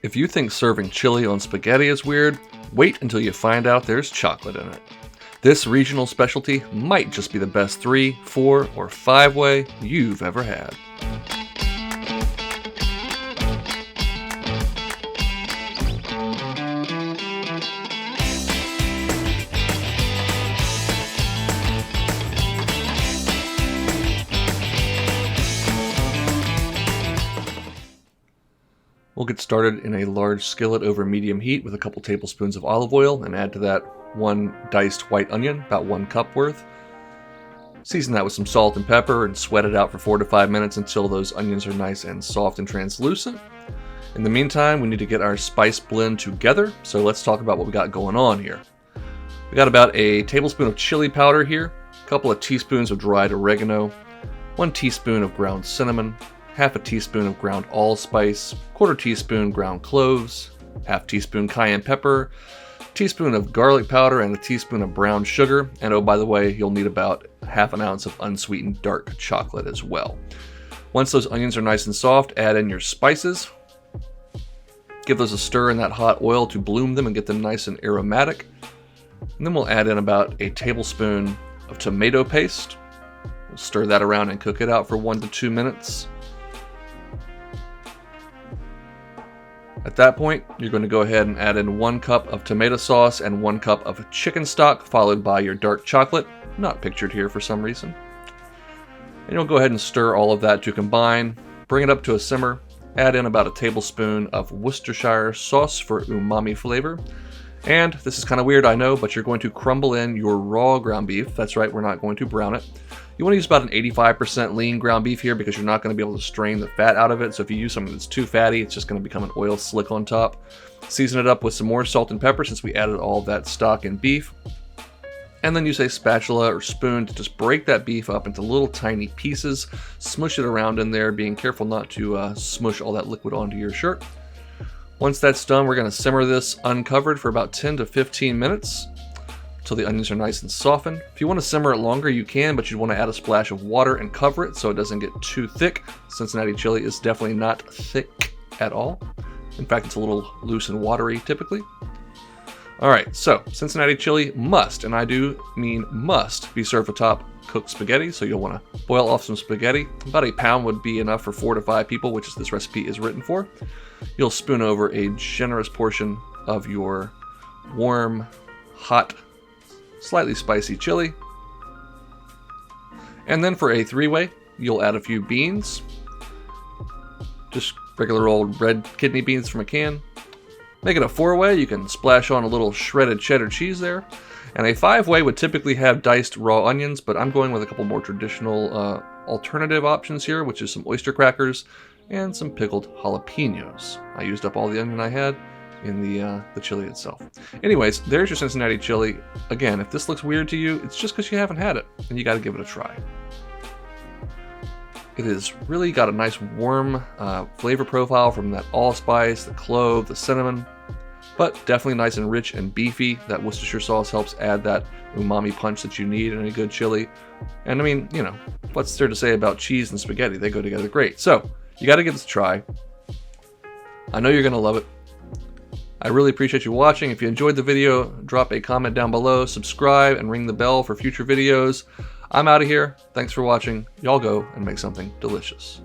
If you think serving chili on spaghetti is weird, wait until you find out there's chocolate in it. This regional specialty might just be the best 3, 4, or 5-way you've ever had. We'll get started in a large skillet over medium heat with a couple tablespoons of olive oil and add to that 1 diced white onion, about 1 cup worth. Season that with some salt and pepper and sweat it out for 4 to 5 minutes until those onions are nice and soft and translucent. In the meantime, we need to get our spice blend together, so let's talk about what we got going on here. We got about a tablespoon of chili powder here, a couple of teaspoons of dried oregano, 1 teaspoon of ground cinnamon, half a teaspoon of ground allspice, 1/4 teaspoon ground cloves, half teaspoon cayenne pepper, teaspoon of garlic powder, and a teaspoon of brown sugar. And oh, by the way, you'll need about half an ounce of unsweetened dark chocolate as well. Once those onions are nice and soft, add in your spices. Give those a stir in that hot oil to bloom them and get them nice and aromatic. And then we'll add in about a tablespoon of tomato paste. We'll stir that around and cook it out for 1 to 2 minutes. At that point, you're going to go ahead and add in 1 cup of tomato sauce and 1 cup of chicken stock, followed by your dark chocolate, not pictured here for some reason. And you'll go ahead and stir all of that to combine, bring it up to a simmer, add in about a tablespoon of Worcestershire sauce for umami flavor. And this is kind of weird, I know, but you're going to crumble in your raw ground beef. That's right, we're not going to brown it. You want to use about an 85% lean ground beef here because you're not going to be able to strain the fat out of it. So if you use something that's too fatty, it's just going to become an oil slick on top. Season it up with some more salt and pepper since we added all of that stock and beef. And then use a spatula or spoon to just break that beef up into little tiny pieces. Smush it around in there, being careful not to smush all that liquid onto your shirt. Once that's done, we're going to simmer this uncovered for about 10 to 15 minutes. Until the onions are nice and softened. If you want to simmer it longer, you can, but you'd want to add a splash of water and cover it so it doesn't get too thick. Cincinnati chili is definitely not thick at all. In fact, it's a little loose and watery typically. Alright, so Cincinnati chili must, and I do mean must, be served atop cooked spaghetti, so you'll want to boil off some spaghetti. About a pound would be enough for 4 to 5 people, which is this recipe is written for. You'll spoon over a generous portion of your warm, hot, slightly spicy chili. And then for a 3-way, you'll add a few beans. Just regular old red kidney beans from a can. Make it a 4-way, you can splash on a little shredded cheddar cheese there. And a 5-way would typically have diced raw onions, but I'm going with a couple more traditional alternative options here, which is some oyster crackers and some pickled jalapenos. I used up all the onion I had in the chili itself. Anyways, there's your Cincinnati chili. Again, if this looks weird to you, it's just because you haven't had it, and you got to give it a try. It has really got a nice warm flavor profile from that allspice, the clove, the cinnamon, but definitely nice and rich and beefy. That Worcestershire sauce helps add that umami punch that you need in a good chili. And I mean, you know, what's there to say about cheese and spaghetti? They go together great. So you got to give this a try. I know you're going to love it. I really appreciate you watching. If you enjoyed the video, drop a comment down below, subscribe, and ring the bell for future videos. I'm out of here. Thanks for watching. Y'all go and make something delicious.